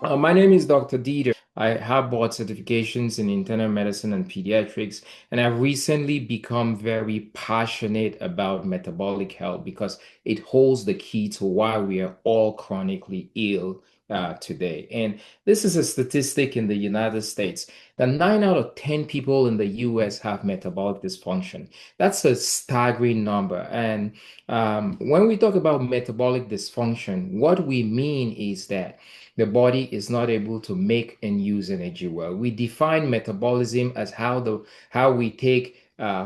My name is Dr. Dieter. I have board certifications in internal medicine and pediatrics, and I've recently become very passionate about metabolic health because it holds the key to why we are all chronically ill today. And this is a statistic in the United States that 9 out of 10 people in the US have metabolic dysfunction. That's a staggering number. And when we talk about metabolic dysfunction, what we mean is that the body is not able to make and use energy well. We define metabolism as how we take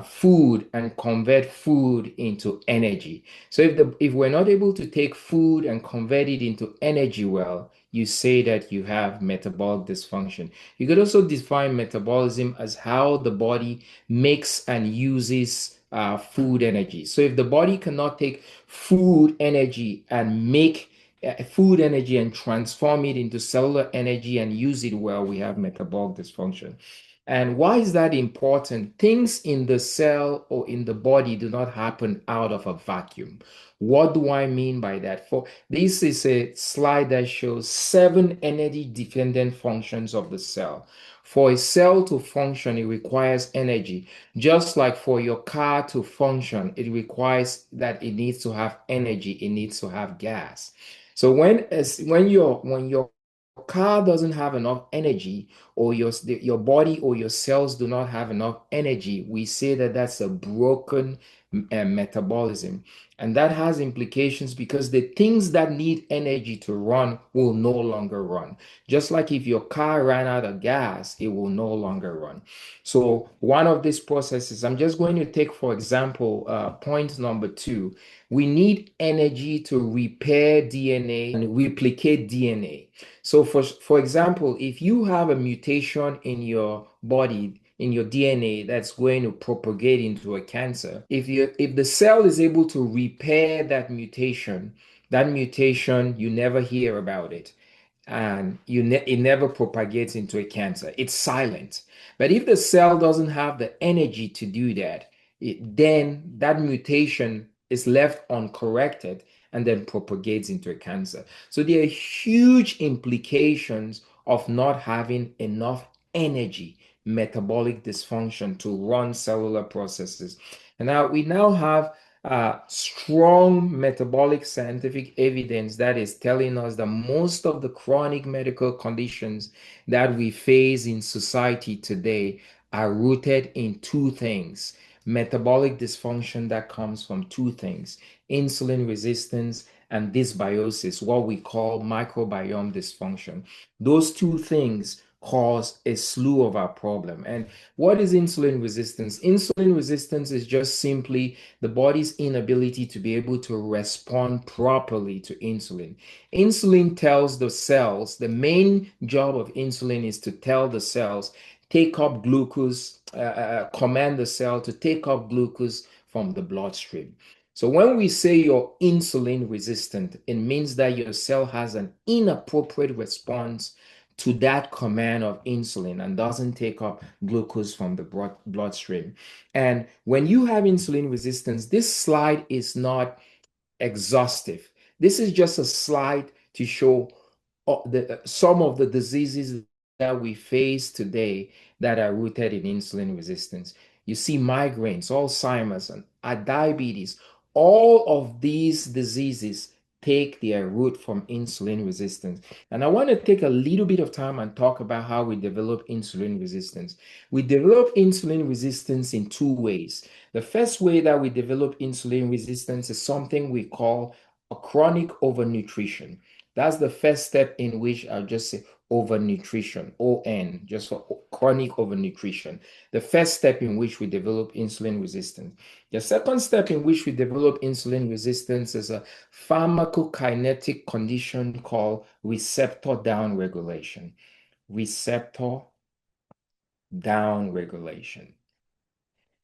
food and convert food into energy. So if we're not able to take food and convert it into energy well, you say that you have metabolic dysfunction. You could also define metabolism as how the body makes and uses food energy. So if the body cannot take food energy and make food energy and transform it into cellular energy and use it well, we have metabolic dysfunction. And why is that important? Things in the cell or in the body do not happen out of a vacuum. What do I mean by that? For this is a slide that shows 7 energy dependent functions of the cell. For a cell to function, it requires energy. Just like for your car to function, it requires that it needs to have energy, it needs to have gas. So when your car doesn't have enough energy, or your body or your cells do not have enough energy, we say that that's a broken metabolism. And that has implications because the things that need energy to run will no longer run. Just like if your car ran out of gas, it will no longer run. So one of these processes, I'm just going to take, for example, point number two. We need energy to repair DNA and replicate DNA. So for example, if you have a mutation in your body, in your DNA that's going to propagate into a cancer, if the cell is able to repair that mutation you never hear about it, and it never propagates into a cancer. It's silent. But if the cell doesn't have the energy to do that, then that mutation is left uncorrected and then propagates into a cancer. So there are huge implications of not having enough energy, metabolic dysfunction to run cellular processes. And now we now have strong metabolic scientific evidence that is telling us that most of the chronic medical conditions that we face in society today are rooted in two things: metabolic dysfunction that comes from two things: insulin resistance and dysbiosis, what we call microbiome dysfunction. Those two things cause a slew of our problem. And what is insulin resistance? Insulin resistance is just simply the body's inability to be able to respond properly to insulin. Insulin tells the cells, the main job of insulin is to tell the cells, take up glucose, command the cell to take up glucose from the bloodstream. So when we say you're insulin resistant, it means that your cell has an inappropriate response to that command of insulin and doesn't take up glucose from the bloodstream. And when you have insulin resistance, this slide is not exhaustive. This is just a slide to show some of the diseases that we face today that are rooted in insulin resistance. You see migraines, Alzheimer's, and diabetes. All of these diseases take their root from insulin resistance. And I want to take a little bit of time and talk about how we develop insulin resistance. We develop insulin resistance in two ways. The first way that we develop insulin resistance is something we call a chronic overnutrition. That's the first step, in which I'll just say overnutrition, ON, just for chronic overnutrition. The first step in which we develop insulin resistance. The second step in which we develop insulin resistance is a pharmacokinetic condition called receptor downregulation. Receptor downregulation.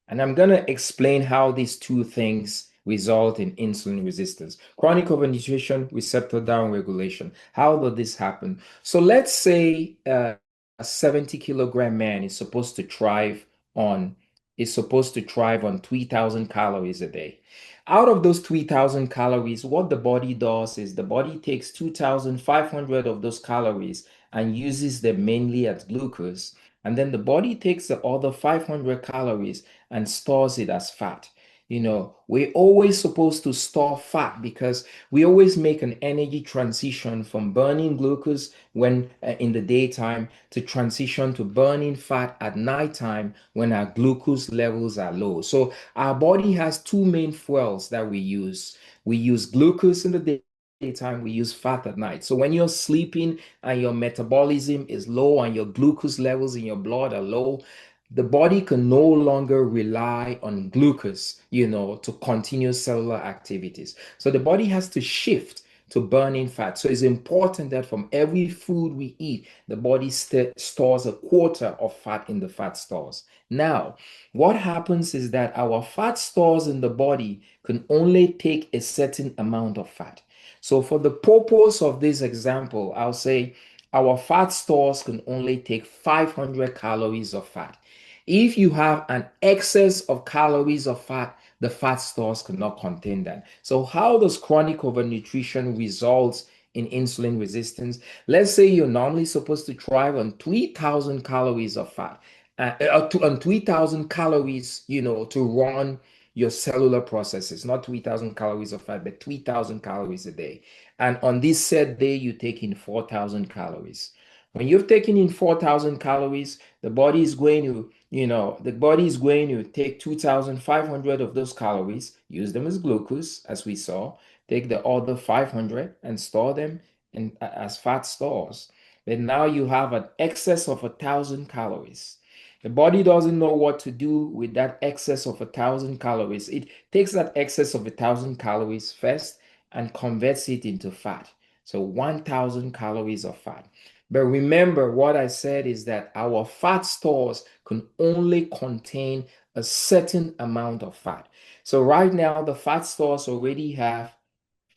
And I'm going to explain how these two things result in insulin resistance. Chronic overnutrition, receptor downregulation. How does this happen? So let's say a 70-kilogram man on is supposed to thrive on 3,000 calories a day. Out of those 3,000 calories, what the body does is the body takes 2,500 of those calories and uses them mainly as glucose. And then the body takes the other 500 calories and stores it as fat. We're always supposed to store fat because we always make an energy transition from burning glucose when in the daytime to transition to burning fat at nighttime when our glucose levels are low. So our body has two main fuels that we use. We use glucose in the daytime, we use fat at night. So when you're sleeping and your metabolism is low and your glucose levels in your blood are low, the body can no longer rely on glucose, to continue cellular activities. So the body has to shift to burning fat. So it's important that from every food we eat, the body stores a quarter of fat in the fat stores. Now, what happens is that our fat stores in the body can only take a certain amount of fat. So for the purpose of this example, I'll say our fat stores can only take 500 calories of fat. If you have an excess of calories of fat, the fat stores cannot contain that. So how does chronic overnutrition result in insulin resistance? Let's say you're normally supposed to thrive on 3,000 calories of fat, on 3,000 calories, to run your cellular processes, not 3,000 calories of fat, but 3,000 calories a day. And on this said day, you take in 4,000 calories. When you've taken in 4,000 calories, the body is going to take 2,500 of those calories, use them as glucose, as we saw, take the other 500 and store them as fat stores. Then now you have an excess of 1,000 calories. The body doesn't know what to do with that excess of 1,000 calories. It takes that excess of 1,000 calories first and converts it into fat. So 1,000 calories of fat. But remember, what I said is that our fat stores can only contain a certain amount of fat. So right now, the fat stores already have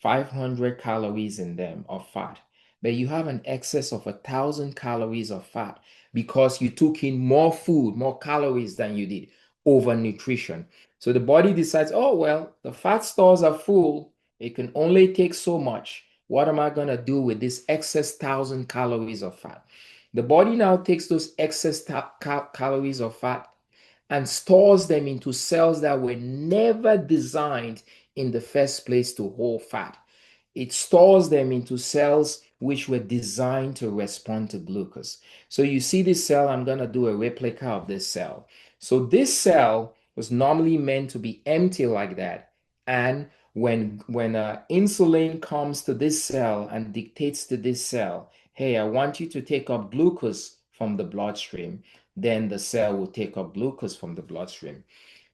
500 calories in them of fat, but you have an excess of 1,000 calories of fat because you took in more food, more calories than you did, overnutrition. So the body decides, oh, well, the fat stores are full. It can only take so much. What am I going to do with this excess 1,000 calories of fat? The body now takes those excess calories of fat and stores them into cells that were never designed in the first place to hold fat. It stores them into cells which were designed to respond to glucose. So you see this cell, I'm going to do a replica of this cell. So this cell was normally meant to be empty like that. And when insulin comes to this cell and dictates to this cell, hey, I want you to take up glucose from the bloodstream, then the cell will take up glucose from the bloodstream.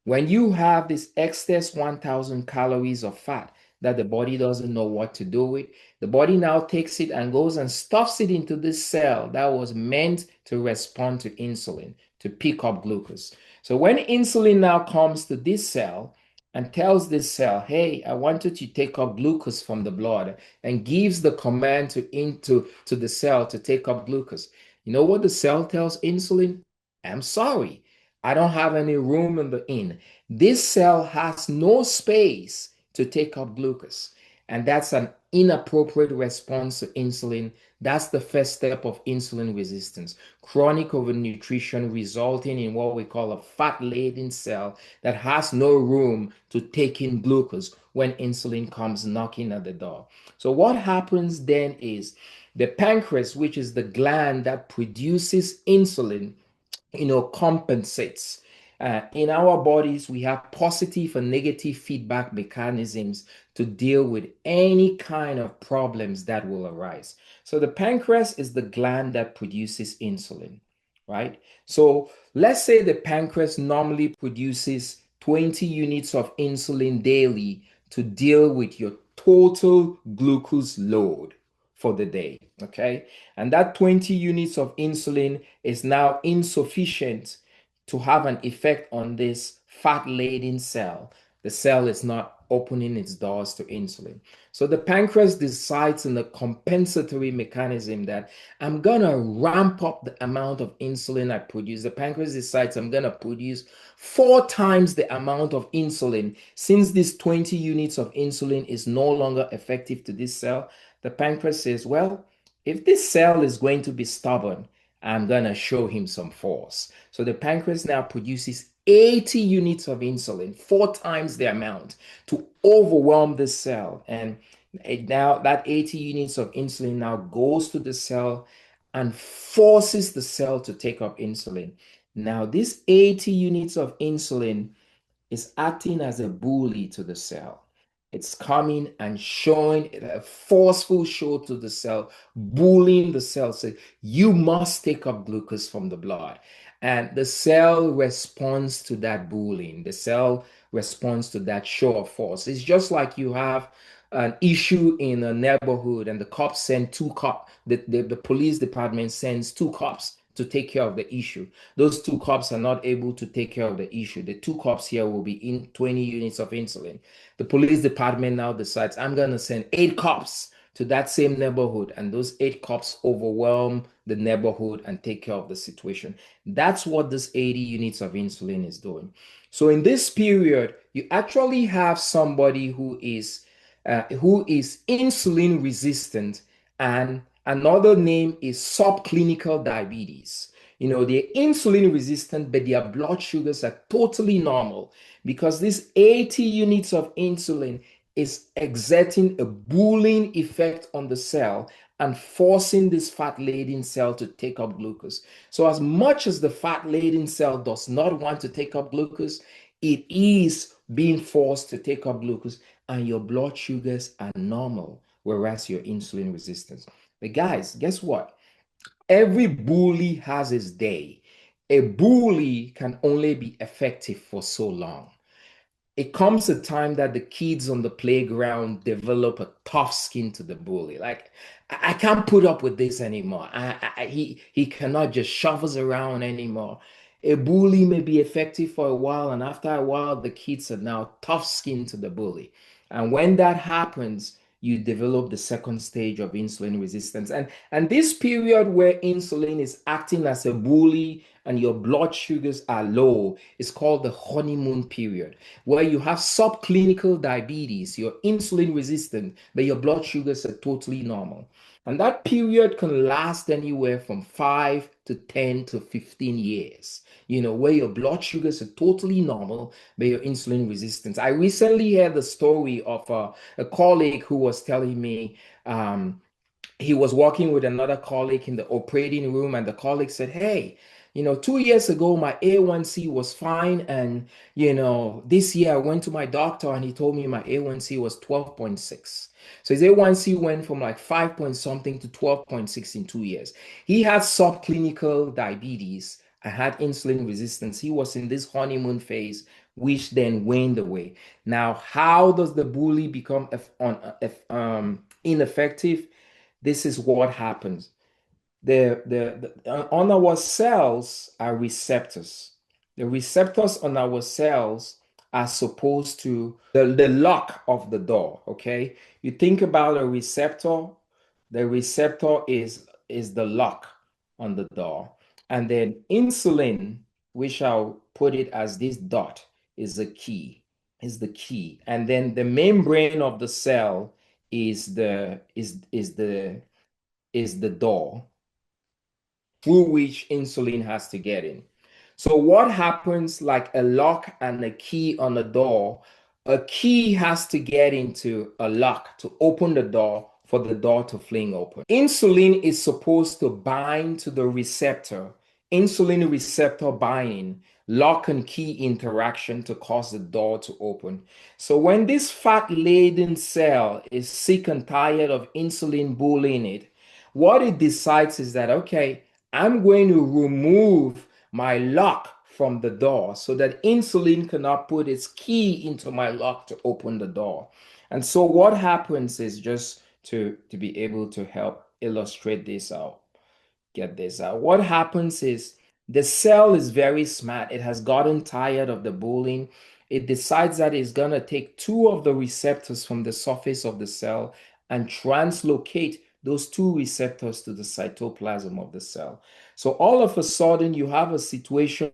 When you have this excess 1,000 calories of fat that the body doesn't know what to do with, the body now takes it and goes and stuffs it into this cell that was meant to respond to insulin, to pick up glucose. So when insulin now comes to this cell and tells this cell, hey, I want you to take up glucose from the blood, and gives the command to the cell to take up glucose. You know what the cell tells insulin? I'm sorry. I don't have any room in the inn. This cell has no space to take up glucose. And that's an inappropriate response to insulin. That's the first step of insulin resistance. Chronic overnutrition resulting in what we call a fat-laden cell that has no room to take in glucose when insulin comes knocking at the door. So what happens then is the pancreas, which is the gland that produces insulin, compensates. In our bodies, we have positive and negative feedback mechanisms to deal with any kind of problems that will arise. So the pancreas is the gland that produces insulin, right? So let's say the pancreas normally produces 20 units of insulin daily to deal with your total glucose load for the day, okay? And that 20 units of insulin is now insufficient to have an effect on this fat-laden cell. The cell is not opening its doors to insulin. So the pancreas decides in a compensatory mechanism that I'm going to ramp up the amount of insulin I produce. The pancreas decides I'm going to produce 4 times the amount of insulin. Since this 20 units of insulin is no longer effective to this cell, the pancreas says, well, if this cell is going to be stubborn, I'm going to show him some force. So the pancreas now produces 80 units of insulin, 4 times the amount, to overwhelm the cell. And now that 80 units of insulin now goes to the cell and forces the cell to take up insulin. Now, this 80 units of insulin is acting as a bully to the cell. It's coming and showing a forceful show to the cell, bullying the cell, say, you must take up glucose from the blood. And the cell responds to that bullying. The cell responds to that show of force. It's just like you have an issue in a neighborhood and the cops send two cops, the police department sends two cops to take care of the issue. Those two cops are not able to take care of the issue. The two cops here will be in 20 units of insulin. The police department now decides, I'm going to send 8 cops to that same neighborhood, and those 8 cops overwhelm the neighborhood and take care of the situation. That's what this 80 units of insulin is doing. So in this period, you actually have somebody who is insulin resistant, and another name is subclinical diabetes. They're insulin resistant, but their blood sugars are totally normal because this 80 units of insulin is exerting a bullying effect on the cell and forcing this fat-laden cell to take up glucose. So as much as the fat-laden cell does not want to take up glucose, it is being forced to take up glucose, and your blood sugars are normal, whereas you're insulin resistant. But guys, guess what? Every bully has its day. A bully can only be effective for so long. It comes a time that the kids on the playground develop a tough skin to the bully. Like, I can't put up with this anymore. He cannot just shove us around anymore. A bully may be effective for a while, and after a while, the kids are now tough skin to the bully. And when that happens, you develop the second stage of insulin resistance. And this period where insulin is acting as a bully and your blood sugars are low is called the honeymoon period, where you have subclinical diabetes, you're insulin resistant, but your blood sugars are totally normal. And that period can last anywhere from 5 to 10 to 15 years, where your blood sugars are totally normal, but your insulin resistance. I recently heard the story of a colleague who was telling me he was working with another colleague in the operating room, and the colleague said, hey, 2 years ago my A1C was fine, and this year I went to my doctor and he told me my A1C was 12.6. So his A1C went from like 5 point something to 12.6 in 2 years. He had subclinical diabetes and had insulin resistance. He was in this honeymoon phase, which then waned away. Now, how does the bully become ineffective? This is what happens. On our cells are receptors. The receptors on our cells are supposed to the lock of the door. Okay, you think about a receptor. The receptor is the lock on the door, and then insulin, which I'll put it as this dot, is the key. Is the key, and then the membrane of the cell is the door through which insulin has to get in. So what happens, like a lock and a key on a door, a key has to get into a lock to open the door for the door to fling open. Insulin is supposed to bind to the receptor, insulin receptor binding, lock and key interaction to cause the door to open. So when this fat-laden cell is sick and tired of insulin bullying it, what it decides is that, okay, I'm going to remove my lock from the door so that insulin cannot put its key into my lock to open the door. And so what happens is, just to be able to help illustrate this out, get this out. What happens is the cell is very smart. It has gotten tired of the bullying. It decides that it's going to take two of the receptors from the surface of the cell and translocate those two receptors to the cytoplasm of the cell. So all of a sudden, you have a situation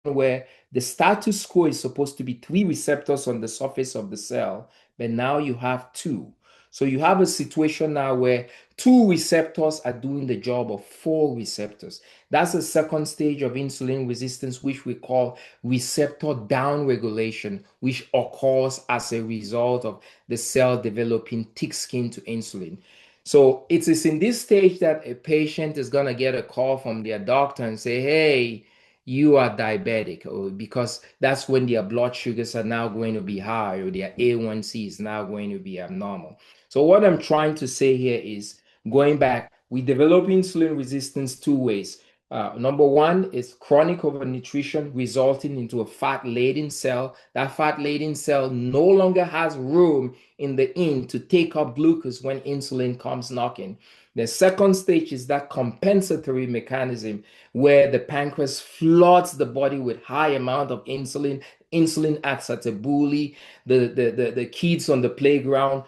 where the status quo is supposed to be three receptors on the surface of the cell, but now you have two. So you have a situation now where two receptors are doing the job of four receptors. That's the second stage of insulin resistance, which we call receptor downregulation, which occurs as a result of the cell developing thick skin to insulin. So it is in this stage that a patient is going to get a call from their doctor and say, hey, you are diabetic, or because that's when their blood sugars are now going to be high or their A1C is now going to be abnormal. So what I'm trying to say here is going back, we develop insulin resistance two ways. Number one is chronic overnutrition resulting into a fat-laden cell. That fat-laden cell no longer has room in the to take up glucose when insulin comes knocking. The second stage is that compensatory mechanism where the pancreas floods the body with high amount of insulin. Insulin acts as a bully. The kids on the playground,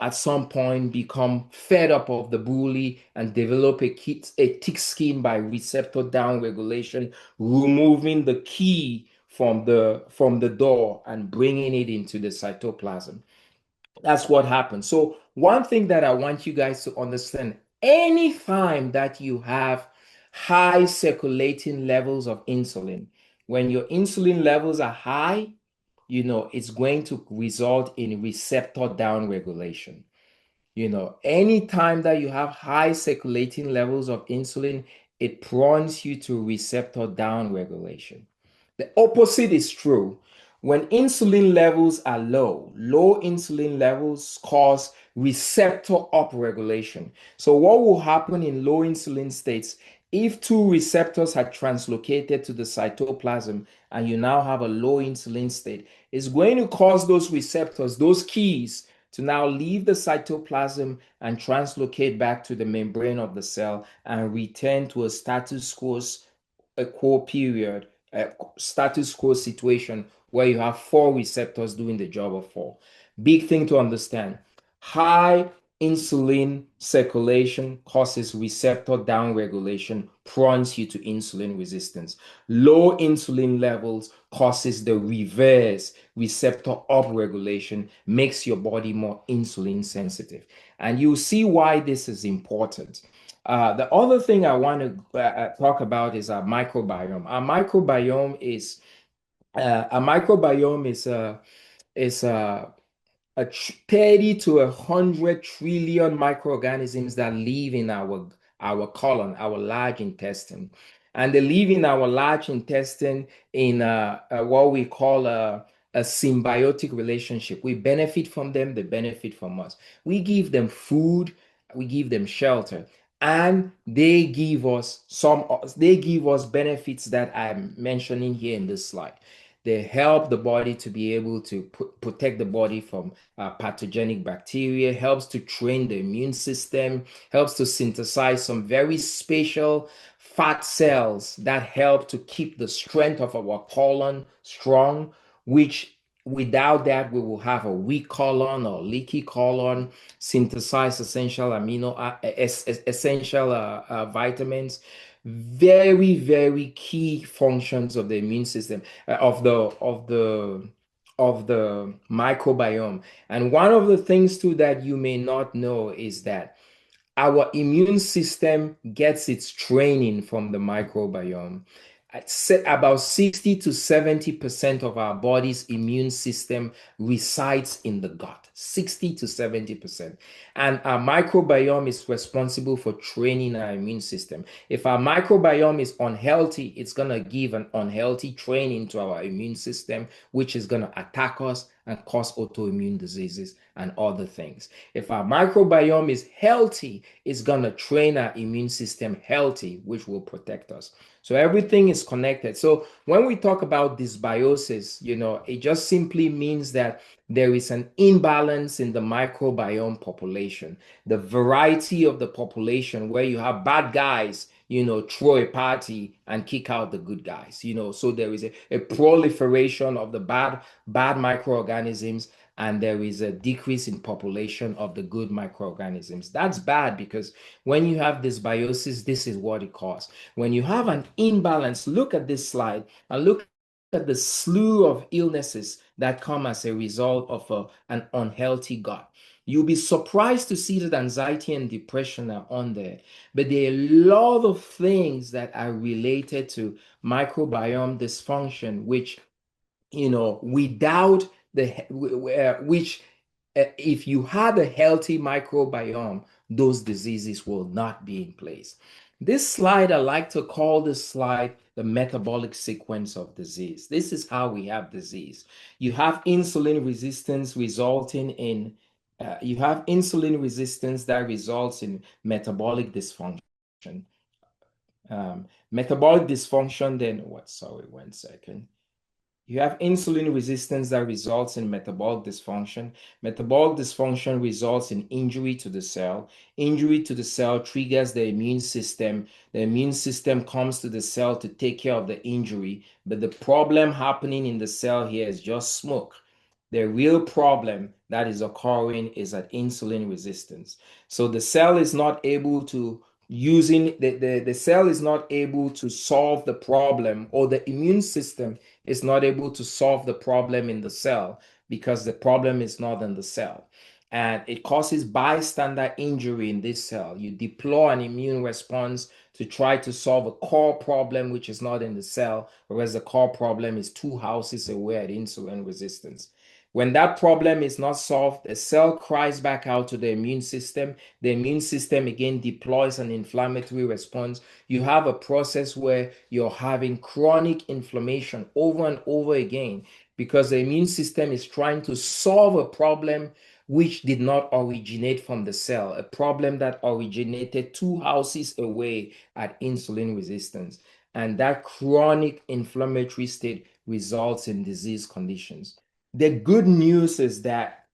at some point become fed up of the bully and develop a thick skin by receptor downregulation, removing the key from the door and bringing it into the cytoplasm. That's what happens. So one thing that I want you guys to understand, anytime that you have high circulating levels of insulin, when your insulin levels are high, it's going to result in receptor downregulation. Anytime that you have high circulating levels of insulin, it prompts you to receptor downregulation. The opposite is true. When insulin levels are low, low insulin levels cause receptor upregulation. So what will happen in low insulin states, if two receptors are translocated to the cytoplasm and you now have a low insulin state, it's going to cause those receptors, those keys, to now leave the cytoplasm and translocate back to the membrane of the cell and return to a quo period, a status quo situation where you have four receptors doing the job of four. Big thing to understand. High insulin circulation causes receptor downregulation, prompts you to insulin resistance. Low insulin levels causes the reverse, receptor upregulation, makes your body more insulin sensitive. And you'll see why this is important. The other thing I want to talk about is our microbiome. A microbiome is 30 to 100 trillion microorganisms that live in our colon, our large intestine. And they live in our large intestine in what we call a symbiotic relationship. We benefit from them, they benefit from us. We give them food, we give them shelter, and they give us benefits that I'm mentioning here in this slide. They help the body to be able to protect the body from pathogenic bacteria, helps to train the immune system, helps to synthesize some very special fat cells that help to keep the strength of our colon strong, which without that we will have a weak colon or leaky colon, synthesize essential vitamins, very, very key functions of the immune system, of the microbiome. And one of the things too that you may not know is that our immune system gets its training from the microbiome. About 60 to 70% of our body's immune system resides in the gut. 60 to 70%. And our microbiome is responsible for training our immune system. If our microbiome is unhealthy, it's going to give an unhealthy training to our immune system, which is going to attack us and cause autoimmune diseases and other things. If our microbiome is healthy, it's going to train our immune system healthy, which will protect us. So everything is connected. So when we talk about dysbiosis, it just simply means that there is an imbalance in the microbiome population, the variety of the population where you have bad guys, throw a party and kick out the good guys, so there is a proliferation of the bad microorganisms, and there is a decrease in population of the good microorganisms. That's bad because when you have dysbiosis, this is what it causes. When you have an imbalance, look at this slide and look at the slew of illnesses that come as a result of an unhealthy gut. You'll be surprised to see that anxiety and depression are on there. But there are a lot of things that are related to microbiome dysfunction, which, without which if you had a healthy microbiome, those diseases will not be in place. This slide, I like to call this slide the metabolic sequence of disease. This is how we have disease. You have insulin resistance resulting in, you have insulin resistance that results in metabolic dysfunction. Metabolic dysfunction, then what? Sorry, 1 second. You have insulin resistance that results in metabolic dysfunction. Metabolic dysfunction results in injury to the cell. Injury to the cell triggers the immune system. The immune system comes to the cell to take care of the injury. But the problem happening in the cell here is just smoke. The real problem that is occurring is at insulin resistance. So the cell is not able to the cell is not able to solve the problem, or the immune system is not able to solve the problem in the cell because the problem is not in the cell. And it causes bystander injury in this cell. You deploy an immune response to try to solve a core problem which is not in the cell, whereas the core problem is two houses away at insulin resistance. When that problem is not solved, the cell cries back out to the immune system. The immune system again deploys an inflammatory response. You have a process where you're having chronic inflammation over and over again because the immune system is trying to solve a problem which did not originate from the cell, a problem that originated two houses away at insulin resistance. And that chronic inflammatory state results in disease conditions. The good news is that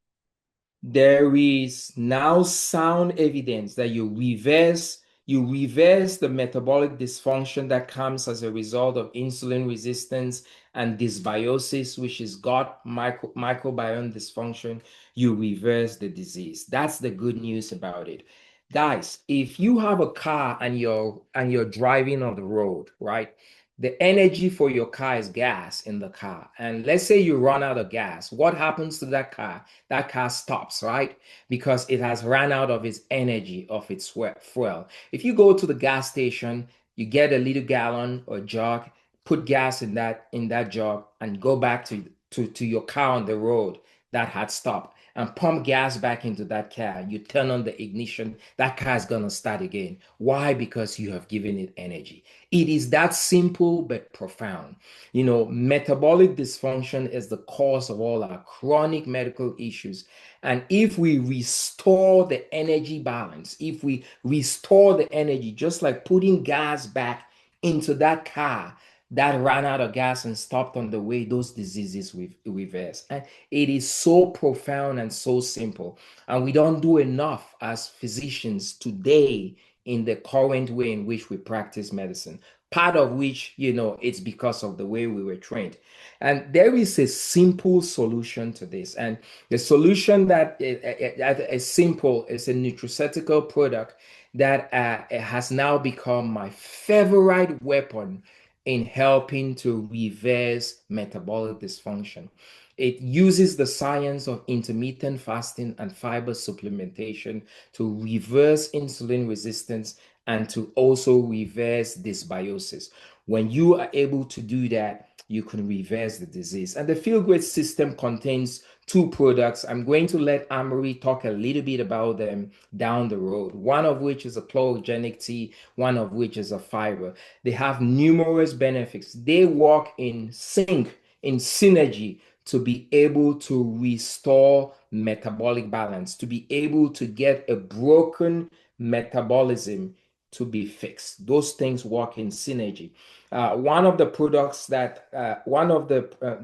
there is now sound evidence that you reverse the metabolic dysfunction that comes as a result of insulin resistance and dysbiosis, which is gut microbiome dysfunction. You reverse the disease. That's the good news about it. Guys, if you have a car and you're driving on the road, right? The energy for your car is gas in the car. And let's say you run out of gas. What happens to that car? That car stops, right? Because it has run out of its energy, of its fuel. If you go to the gas station, you get a little gallon or jug, put gas in that jug, and go back to your car on the road that had stopped and pump gas back into that car. You turn on the ignition, that car is gonna start again. Why? Because you have given it energy. It is that simple but profound. Metabolic dysfunction is the cause of all our chronic medical issues. And if we restore the energy balance, if we restore the energy, just like putting gas back into that car that ran out of gas and stopped on the way, those diseases we reverse. And it is so profound and so simple. And we don't do enough as physicians today in the current way in which we practice medicine. Part of which, it's because of the way we were trained. And there is a simple solution to this. And the solution that is simple is a nutraceutical product that has now become my favorite weapon in helping to reverse metabolic dysfunction. It uses the science of intermittent fasting and fiber supplementation to reverse insulin resistance and to also reverse dysbiosis. When you are able to do that, you can reverse the disease. And the Feel Great system contains two products. I'm going to let Amory talk a little bit about them down the road. One of which is a chlorogenic tea, one of which is a fiber. They have numerous benefits. They work in sync, in synergy, to be able to restore metabolic balance, to be able to get a broken metabolism to be fixed. Those things work in synergy. One of the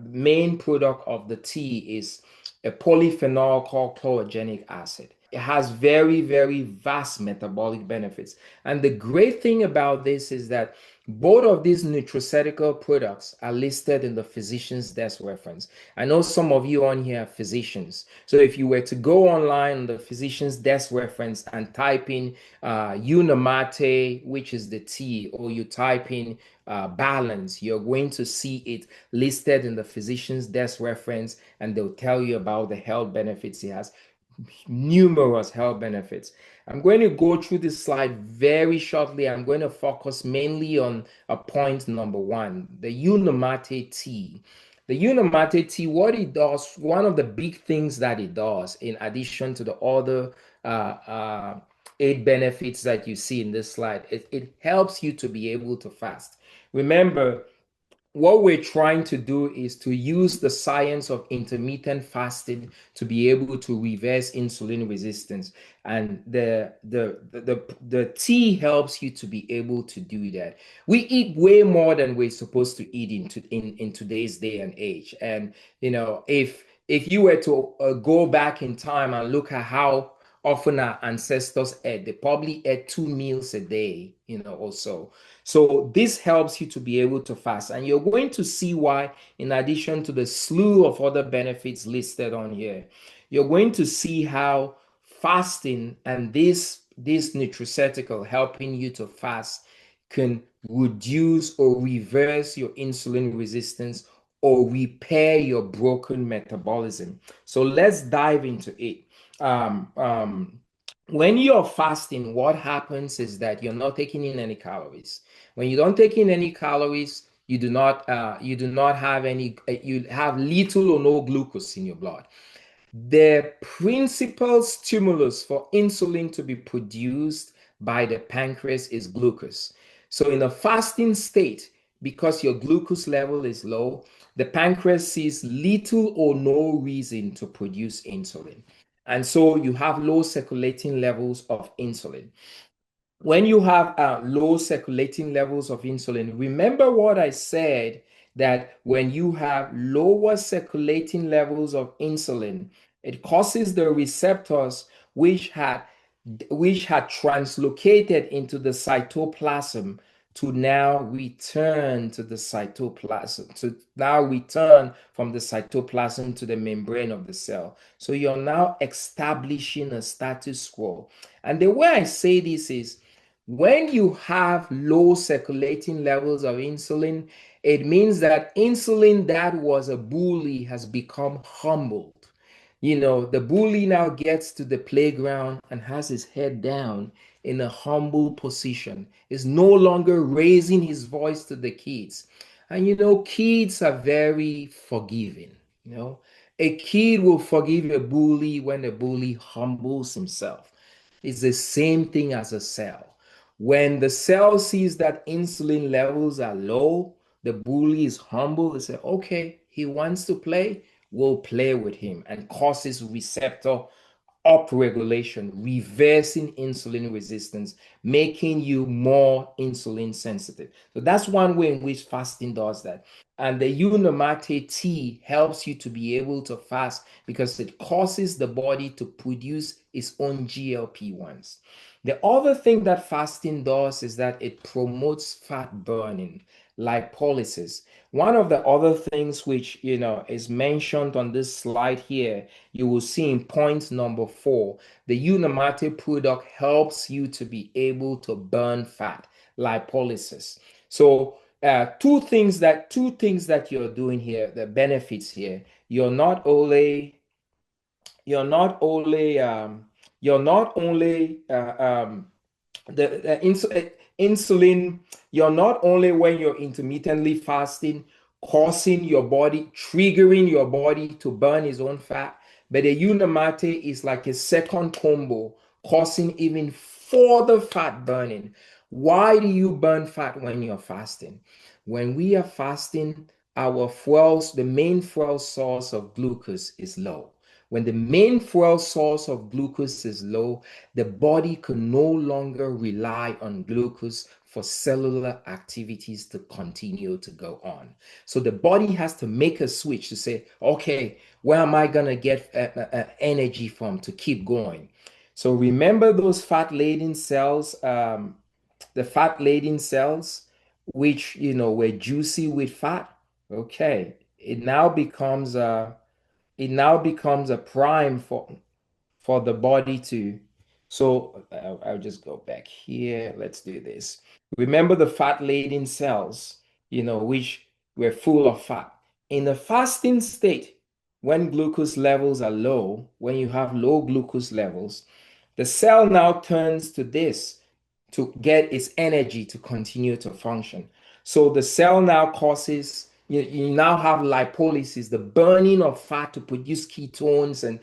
main product of the tea is a polyphenol called chlorogenic acid. It has very, very vast metabolic benefits. And the great thing about this is that both of these nutraceutical products are listed in the physician's desk reference. I know some of you on here are physicians. So if you were to go online on the physician's desk reference and type in Unamate, which is the tea, or you type in balance, you're going to see it listed in the physician's desk reference, and they'll tell you about the health benefits it has. numerous health benefits. I'm going to go through this slide very shortly. I'm going to focus mainly on a point number one, the Unamate tea. The Unamate tea, what it does, one of the big things that it does, in addition to the other uh, uh, 8 benefits that you see in this slide, it helps you to be able to fast. Remember, what we're trying to do is to use the science of intermittent fasting to be able to reverse insulin resistance, and the tea helps you to be able to do that. We eat way more than we're supposed to eat in today's day and age. And if you were to go back in time and look at how often our ancestors ate, they probably ate 2 meals a day, or so. So this helps you to be able to fast. And you're going to see why, in addition to the slew of other benefits listed on here, you're going to see how fasting and this nutraceutical helping you to fast can reduce or reverse your insulin resistance or repair your broken metabolism. So let's dive into it. Um, um, when you're fasting, what happens is that you're not taking in any calories. When you don't take in any calories, you do not have any, you have little or no glucose in your blood. The principal stimulus for insulin to be produced by the pancreas is glucose. So in a fasting state, because your glucose level is low, the pancreas sees little or no reason to produce insulin. And so you have low circulating levels of insulin. When you have low circulating levels of insulin, remember what I said, that when you have lower circulating levels of insulin, it causes the receptors which had translocated into the cytoplasm to now return to the cytoplasm, to now return from the cytoplasm to the membrane of the cell. So you're now establishing a status quo. And the way I say this is, when you have low circulating levels of insulin, it means that insulin that was a bully has become humbled. The bully now gets to the playground and has his head down in a humble position, is no longer raising his voice to the kids. And kids are very forgiving. A kid will forgive a bully when a bully humbles himself. It's the same thing as a cell. When the cell sees that insulin levels are low, the bully is humble. They say, okay, he wants to play, we'll play with him, and causes receptor upregulation, reversing insulin resistance, making you more insulin sensitive. So that's one way in which fasting does that. And the Unamate tea helps you to be able to fast because it causes the body to produce its own GLP-1s. The other thing that fasting does is that it promotes fat burning, lipolysis. One of the other things which is mentioned on this slide here, you will see in point number 4, the Unamate product helps you to be able to burn fat, lipolysis. So two things that you're doing here, the benefits here, you're not only you're not only you're not only the insulin, you're not only, when you're intermittently fasting, causing your body, triggering your body to burn its own fat, but the Unamate is like a second combo, causing even further fat burning. Why do you burn fat when you're fasting? When we are fasting, the main fuel source of glucose is low. When the main fuel source of glucose is low, the body can no longer rely on glucose for cellular activities to continue to go on. So the body has to make a switch to say, okay, where am I going to get energy from to keep going? So remember those fat-laden cells, the fat-laden cells, which, were juicy with fat. Okay, it now becomes a prime for the body to. So I'll just go back here. Let's do this. Remember the fat-laden cells, which were full of fat. In the fasting state, when glucose levels are low, when you have low glucose levels, the cell now turns to this to get its energy to continue to function. So the cell now causes, you now have lipolysis, the burning of fat to produce ketones and,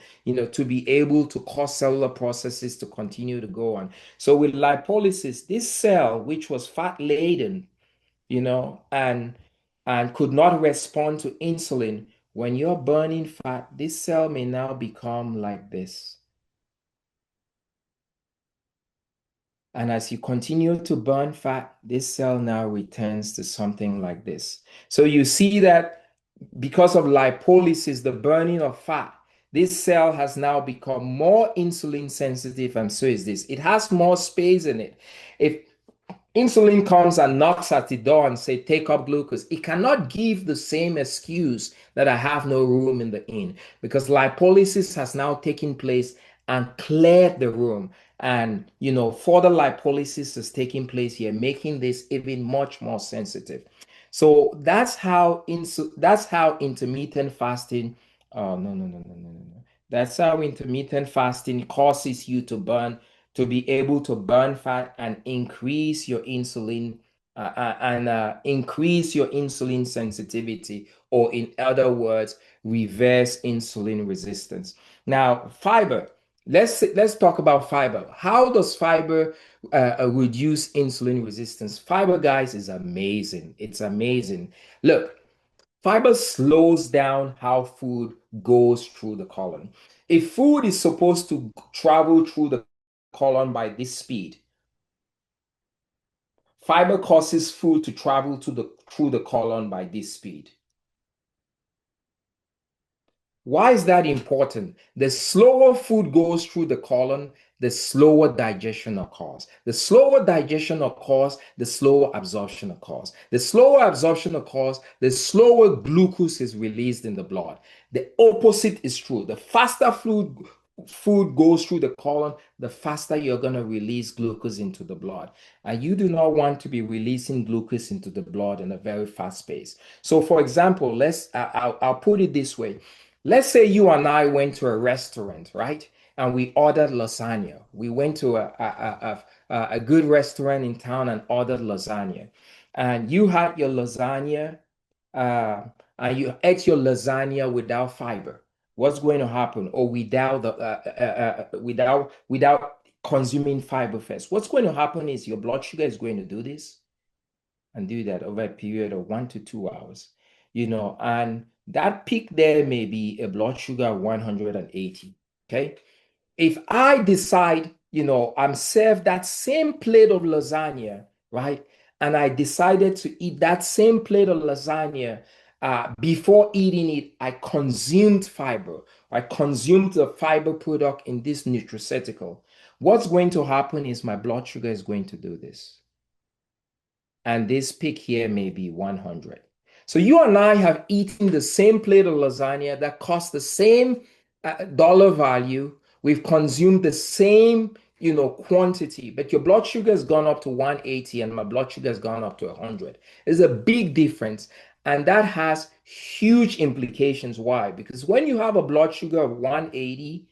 to be able to cause cellular processes to continue to go on. So with lipolysis, this cell, which was fat laden, and could not respond to insulin, when you're burning fat, this cell may now become like this. And as you continue to burn fat, this cell now returns to something like this. So you see that because of lipolysis, the burning of fat, this cell has now become more insulin sensitive, and so is this. It has more space in it. If insulin comes and knocks at the door and say, take up glucose, it cannot give the same excuse that I have no room in the inn, because lipolysis has now taken place and cleared the room. And, further lipolysis is taking place here, making this even much more sensitive. So that's how intermittent fasting. Oh, no, no, no, no, no, no, no. That's how intermittent fasting causes you to be able to burn fat and increase your insulin increase your insulin sensitivity, or in other words, reverse insulin resistance. Now, fiber. Let's talk about fiber. How does fiber reduce insulin resistance? Fiber, guys, is amazing. It's amazing. Look, fiber slows down how food goes through the colon. If food is supposed to travel through the colon by this speed, fiber causes food to travel through the colon by this speed. Why is that important? The slower food goes through the colon, the slower digestion occurs. The slower digestion occurs, the slower absorption occurs. The slower absorption occurs, the slower glucose is released in the blood. The opposite is true. The faster food goes through the colon, the faster you're going to release glucose into the blood. And you do not want to be releasing glucose into the blood in a very fast pace. So, for example, I'll put it this way. Let's say you and I went to a restaurant, right? And we ordered lasagna. We went to a good restaurant in town and ordered lasagna. And you had your lasagna, uh, and you ate your lasagna without fiber. What's going to happen? Or without consuming fiber first. What's going to happen is your blood sugar is going to do this and do that over a period of 1 to 2 hours, and that peak there may be a blood sugar of 180. Okay. If I decide, I'm served that same plate of lasagna, right? And I decided to eat that same plate of lasagna, before eating it, I consumed fiber. I consumed the fiber product in this nutraceutical. What's going to happen is my blood sugar is going to do this, and this peak here may be 100. So you and I have eaten the same plate of lasagna that costs the same dollar value. We've consumed the same, quantity, but your blood sugar has gone up to 180 and my blood sugar has gone up to 100. There's a big difference. And that has huge implications. Why? Because when you have a blood sugar of 180,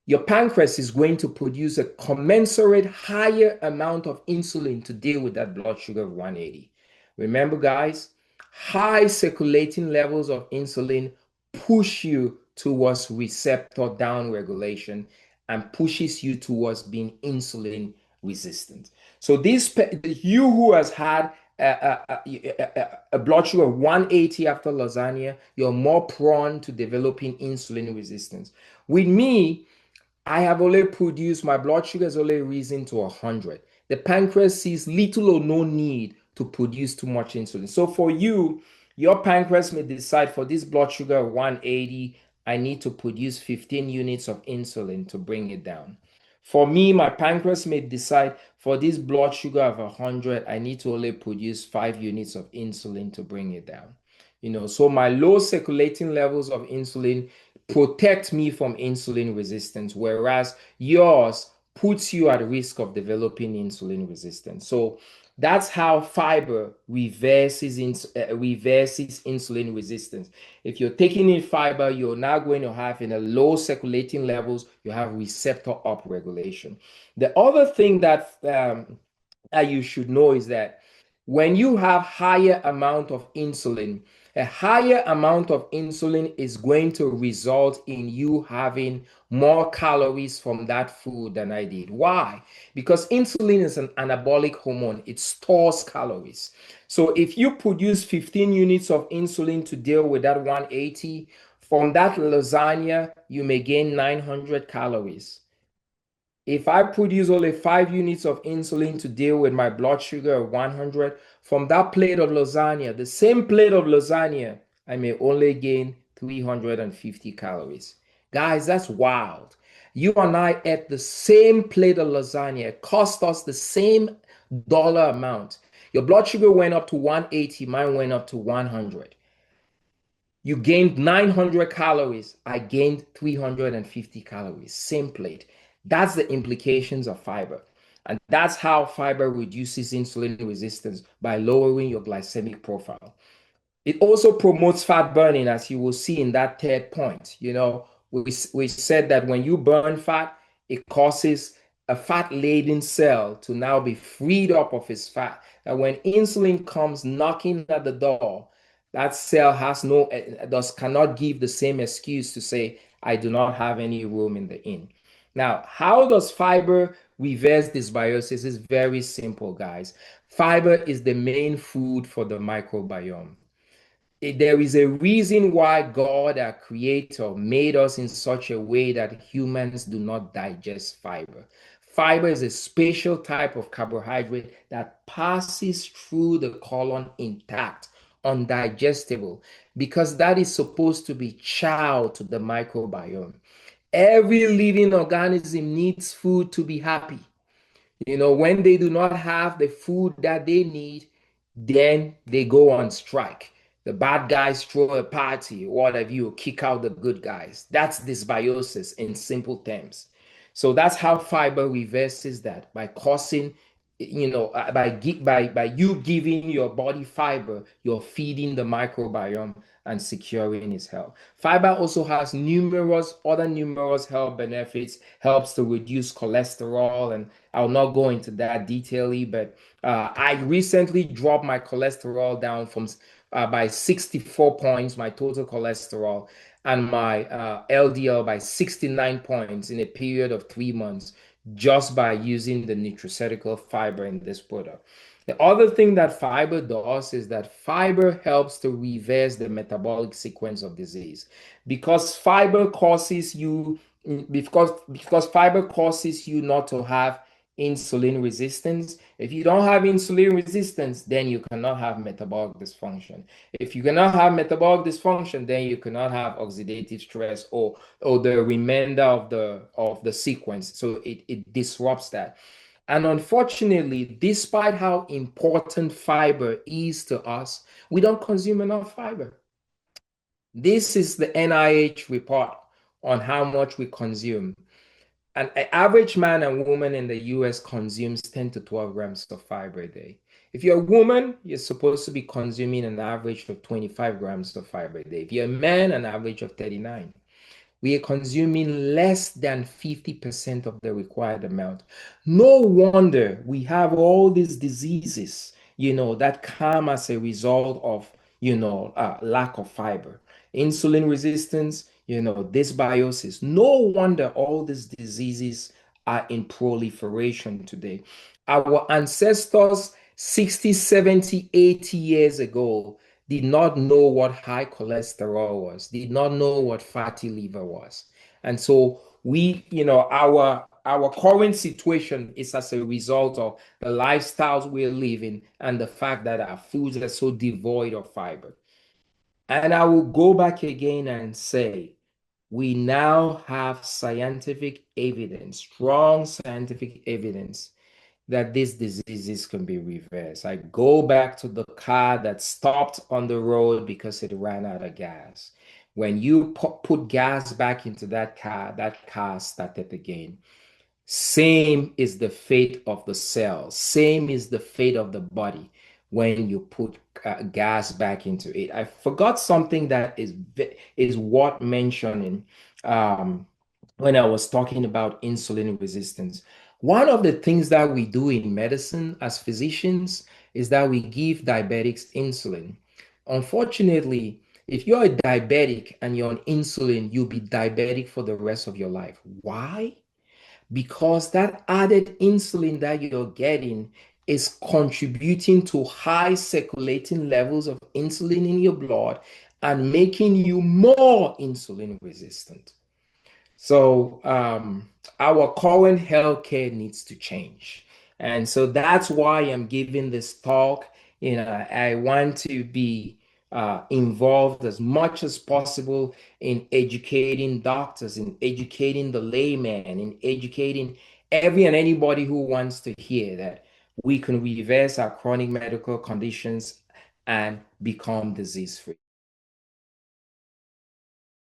your pancreas is going to produce a commensurate higher amount of insulin to deal with that blood sugar of 180. Remember, guys, high circulating levels of insulin push you towards receptor downregulation and pushes you towards being insulin resistant. So you who has had a blood sugar of 180 after lasagna, you're more prone to developing insulin resistance. With me, I have only produced, my blood sugar has only risen to 100. The pancreas sees little or no need to produce too much insulin. So for you, your pancreas may decide for this blood sugar of 180, I need to produce 15 units of insulin to bring it down. For me, my pancreas may decide for this blood sugar of 100, I need to only produce 5 units of insulin to bring it down. So my low circulating levels of insulin protect me from insulin resistance, whereas yours puts you at risk of developing insulin resistance. So That's how fiber reverses insulin resistance. If you're taking in fiber, you're now going to have in a low circulating levels, you have receptor upregulation. The other thing that you should know is that when you have higher amount of insulin, a higher amount of insulin is going to result in you having more calories from that food than I did. Why? Because insulin is an anabolic hormone. It stores calories. So if you produce 15 units of insulin to deal with that 180, from that lasagna, you may gain 900 calories. If I produce only 5 units of insulin to deal with my blood sugar of 100, from that plate of lasagna, the same plate of lasagna, I may only gain 350 calories. Guys, that's wild. You and I ate the same plate of lasagna. It cost us the same dollar amount. Your blood sugar went up to 180, mine went up to 100. You gained 900 calories. I gained 350 calories. Same plate. That's the implications of fiber. And that's how fiber reduces insulin resistance by lowering your glycemic profile. It also promotes fat burning, as you will see in that third point. We said that when you burn fat, it causes a fat-laden cell to now be freed up of its fat. That when insulin comes knocking at the door, that cell has no, thus cannot give the same excuse to say, I do not have any room in the inn. Now, how does fiber reverse dysbiosis? It's very simple, guys. Fiber is the main food for the microbiome. There is a reason why God, our creator, made us in such a way that humans do not digest fiber. Fiber is a special type of carbohydrate that passes through the colon intact, undigestible, because that is supposed to be chow to the microbiome. Every living organism needs food to be happy. When they do not have the food that they need, then they go on strike. The bad guys throw a party, what have you, kick out the good guys. That's dysbiosis in simple terms. So that's how fiber reverses that by causing, by you giving your body fiber, you're feeding the microbiome and securing its health. Fiber also has numerous health benefits, helps to reduce cholesterol, and I'll not go into that detailedly, but I recently dropped my cholesterol down from by 64 points, my total cholesterol, and my LDL by 69 points in a period of 3 months, just by using the nutraceutical fiber in this product. The other thing that fiber does is that fiber helps to reverse the metabolic sequence of disease because fiber causes you because fiber causes you not to have insulin resistance. If you don't have insulin resistance, then you cannot have metabolic dysfunction. If you cannot have metabolic dysfunction, then you cannot have oxidative stress or the remainder of the sequence. So it disrupts that. And unfortunately, despite how important fiber is to us, we don't consume enough fiber. This is the NIH report on how much we consume. An average man and woman in the US consumes 10 to 12 grams of fiber a day. If you're a woman, you're supposed to be consuming an average of 25 grams of fiber a day. If you're a man, an average of 39. We are consuming less than 50% of the required amount. No wonder we have all these diseases, that come as a result of, lack of fiber. Insulin resistance, dysbiosis. No wonder all these diseases are in proliferation today. Our ancestors 60, 70, 80 years ago did not know what high cholesterol was, did not know what fatty liver was. And so our current situation is as a result of the lifestyles we're living and the fact that our foods are so devoid of fiber. And I will go back again and say, we now have scientific evidence, strong scientific evidence that these diseases can be reversed. I go back to the car that stopped on the road because it ran out of gas. When you put gas back into that car started again. Same is the fate of the cell. Same is the fate of the body when you put gas back into it. I forgot something that is worth mentioning um, when I was talking about insulin resistance. One of the things that we do in medicine as physicians is that we give diabetics insulin. Unfortunately, if you're a diabetic and you're on insulin, you'll be diabetic for the rest of your life. Why? Because that added insulin that you're getting is contributing to high circulating levels of insulin in your blood and making you more insulin resistant. So our current healthcare needs to change. And so that's why I'm giving this talk. I want to be involved as much as possible in educating doctors, in educating the layman, in educating every and anybody who wants to hear that we can reverse our chronic medical conditions and become disease free.